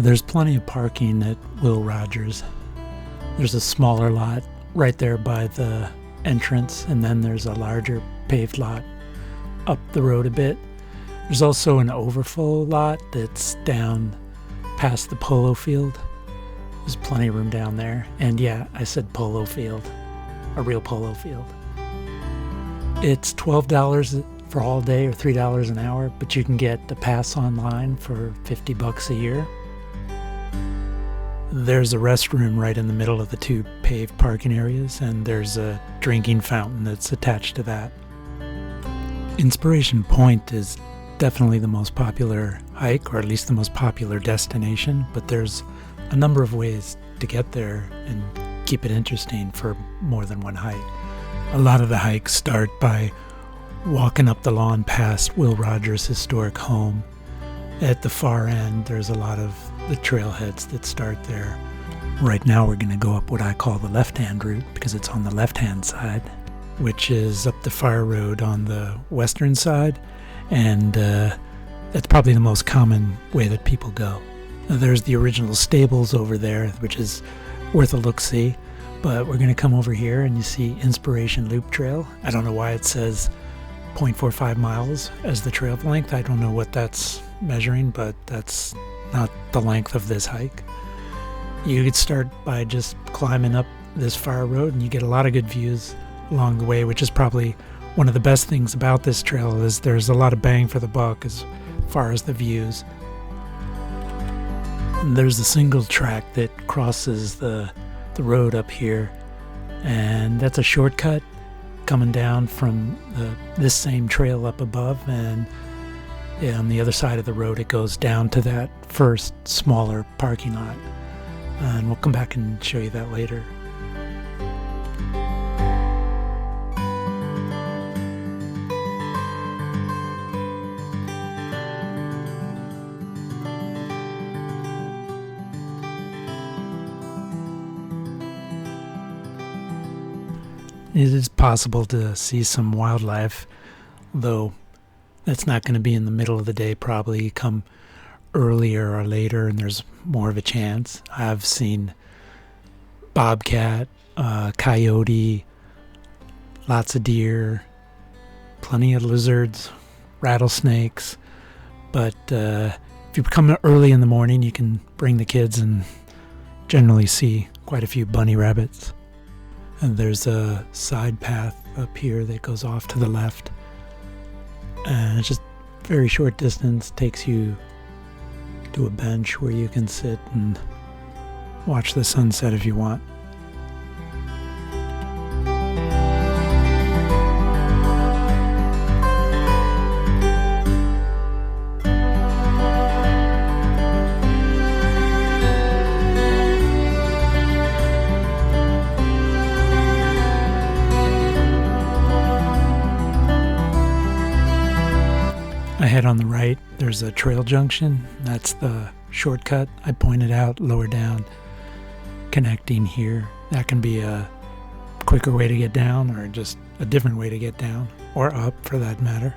There's plenty of parking at Will Rogers. There's a smaller lot right there by the entrance, and then there's a larger paved lot up the road a bit. There's also an overflow lot that's down past the polo field. There's plenty of room down there. And yeah, I said polo field, a real polo field. It's $12 for all day or $3 an hour, but you can get the pass online for $50 a year. There's a restroom right in the middle of the two paved parking areas, and there's a drinking fountain that's attached to that. Inspiration Point is definitely the most popular hike, or at least the most popular destination, but there's a number of ways to get there and keep it interesting for more than one hike. A lot of the hikes start by walking up the lawn past Will Rogers' historic home. At the far end, there's a lot of the trailheads that start there. Right now we're going to go up what I call the left-hand route because it's on the left-hand side, which is up the Fire Road on the western side, and that's probably the most common way that people go. There's the original stables over there, which is worth a look-see, but we're going to come over here and you see Inspiration Loop Trail. I don't know why it says 0.45 miles as the trail length. I don't know what that's measuring, but that's not the length of this hike. You could start by just climbing up this Fire Road and you get a lot of good views along the way, which is probably one of the best things about this trail is there's a lot of bang for the buck as far as the views. And there's a single track that crosses the road up here, and that's a shortcut coming down from this same trail up above, and on the other side of the road it goes down to that first smaller parking lot, and we'll come back and show you that later. It is possible to see some wildlife, though that's not going to be in the middle of the day, probably come earlier or later, and there's more of a chance. I've seen bobcat, coyote, lots of deer, plenty of lizards, rattlesnakes, but if you come early in the morning, you can bring the kids and generally see quite a few bunny rabbits. And there's a side path up here that goes off to the left. And it's just very short distance, takes you to a bench where you can sit and watch the sunset if you want. Ahead on the right, there's a trail junction. That's the shortcut I pointed out lower down, connecting here. That can be a quicker way to get down or just a different way to get down, or up for that matter.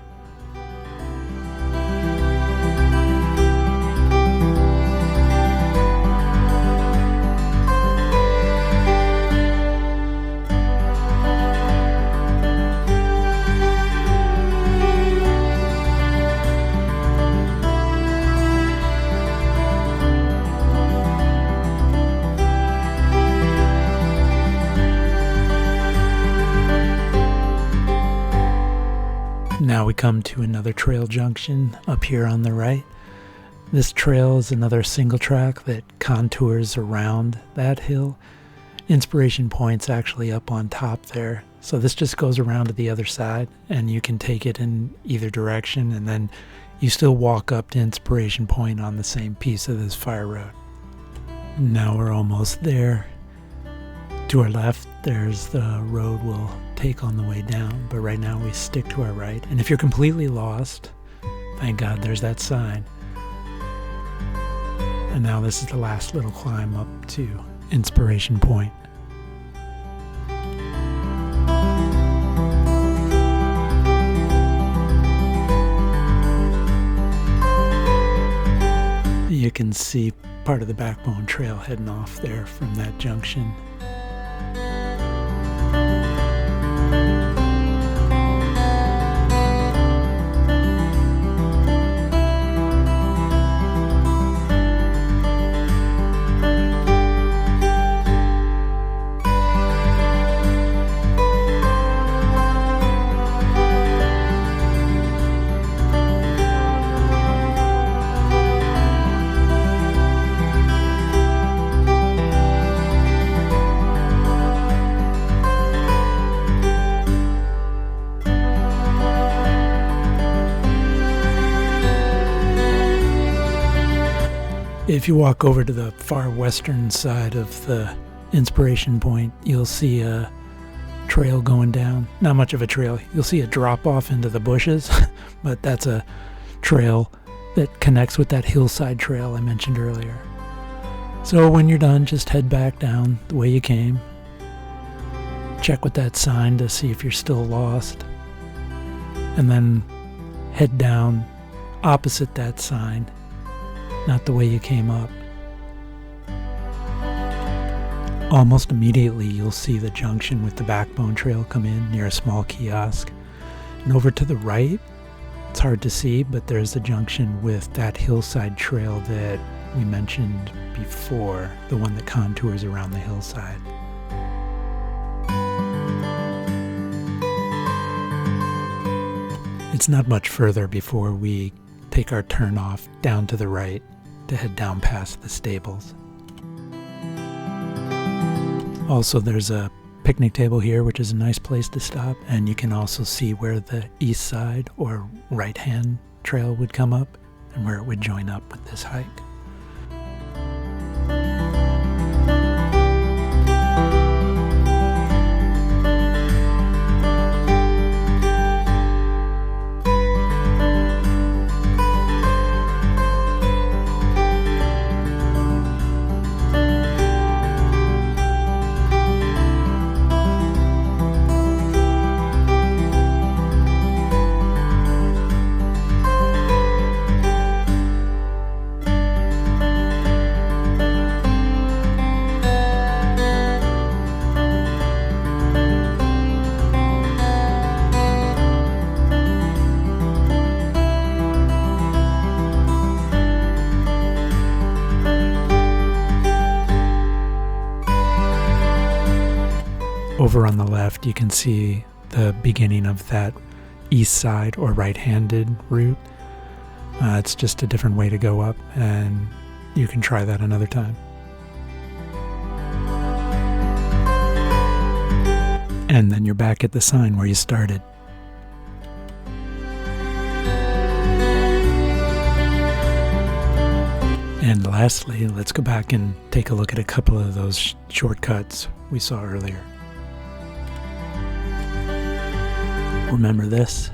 Now we come to another trail junction up here on the right. This trail is another single track that contours around that hill. Inspiration Point's actually up on top there. So this just goes around to the other side and you can take it in either direction, and then you still walk up to Inspiration Point on the same piece of this fire road. Now we're almost there. To our left, there's the road we'll take on the way down, but right now we stick to our right. And if you're completely lost, thank God there's that sign. And now this is the last little climb up to Inspiration Point. You can see part of the Backbone Trail heading off there from that junction. If you walk over to the far western side of the Inspiration Point, you'll see a trail going down. Not much of a trail. You'll see a drop off into the bushes, but that's a trail that connects with that hillside trail I mentioned earlier. So when you're done, just head back down the way you came. Check with that sign to see if you're still lost. And then head down opposite that sign. Not the way you came up. Almost immediately you'll see the junction with the Backbone Trail come in near a small kiosk. And over to the right, it's hard to see, but there's a junction with that hillside trail that we mentioned before, the one that contours around the hillside. It's not much further before we take our turn off down to the right to head down past the stables. Also, there's a picnic table here, which is a nice place to stop, and you can also see where the east side or right-hand trail would come up and where it would join up with this hike. Over on the left, you can see the beginning of that east side or right-handed route. It's just a different way to go up, and you can try that another time. And then you're back at the sign where you started. And lastly, let's go back and take a look at a couple of those shortcuts we saw earlier. Remember this?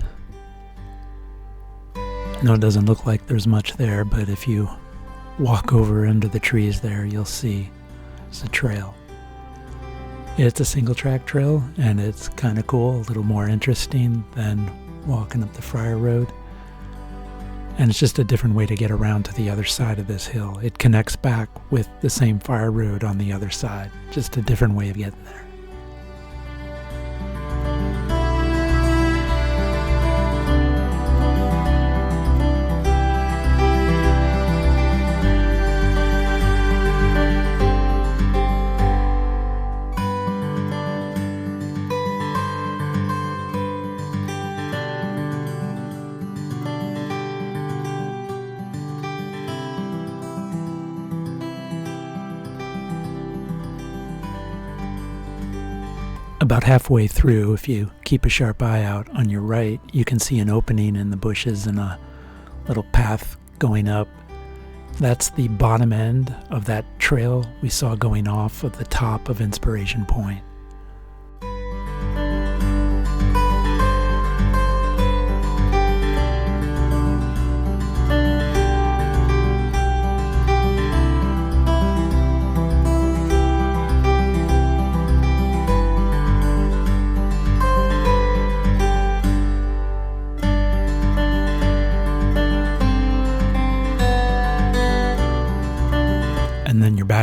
No, it doesn't look like there's much there, but if you walk over under the trees there, you'll see it's a trail. It's a single track trail, and it's kind of cool, a little more interesting than walking up the Friar Road. And it's just a different way to get around to the other side of this hill. It connects back with the same Friar Road on the other side, just a different way of getting there. About halfway through, if you keep a sharp eye out on your right, you can see an opening in the bushes and a little path going up. That's the bottom end of that trail we saw going off of the top of Inspiration Point.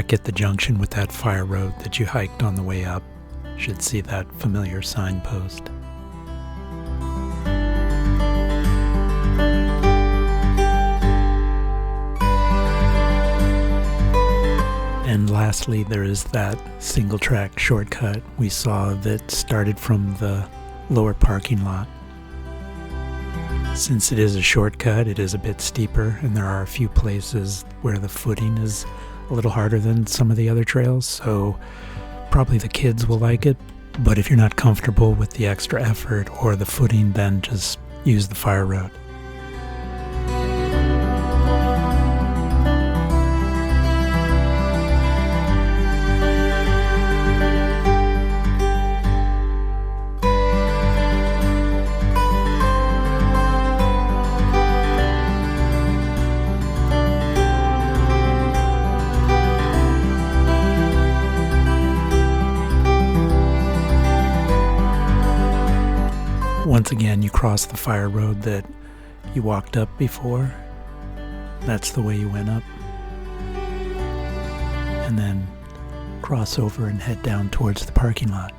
back at the junction with that fire road that you hiked on the way up. You should see that familiar signpost. And lastly, there is that single track shortcut we saw that started from the lower parking lot. Since it is a shortcut, it is a bit steeper, and there are a few places where the footing is a little harder than some of the other trails, so probably the kids will like it. But if you're not comfortable with the extra effort or the footing, then just use the fire road. Once again, you cross the fire road that you walked up before. That's the way you went up. And then cross over and head down towards the parking lot.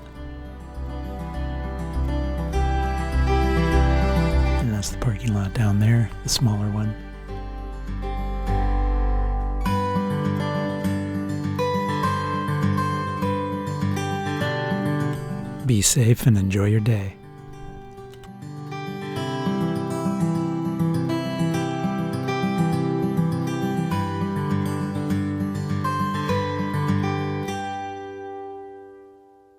And that's the parking lot down there, the smaller one. Be safe and enjoy your day.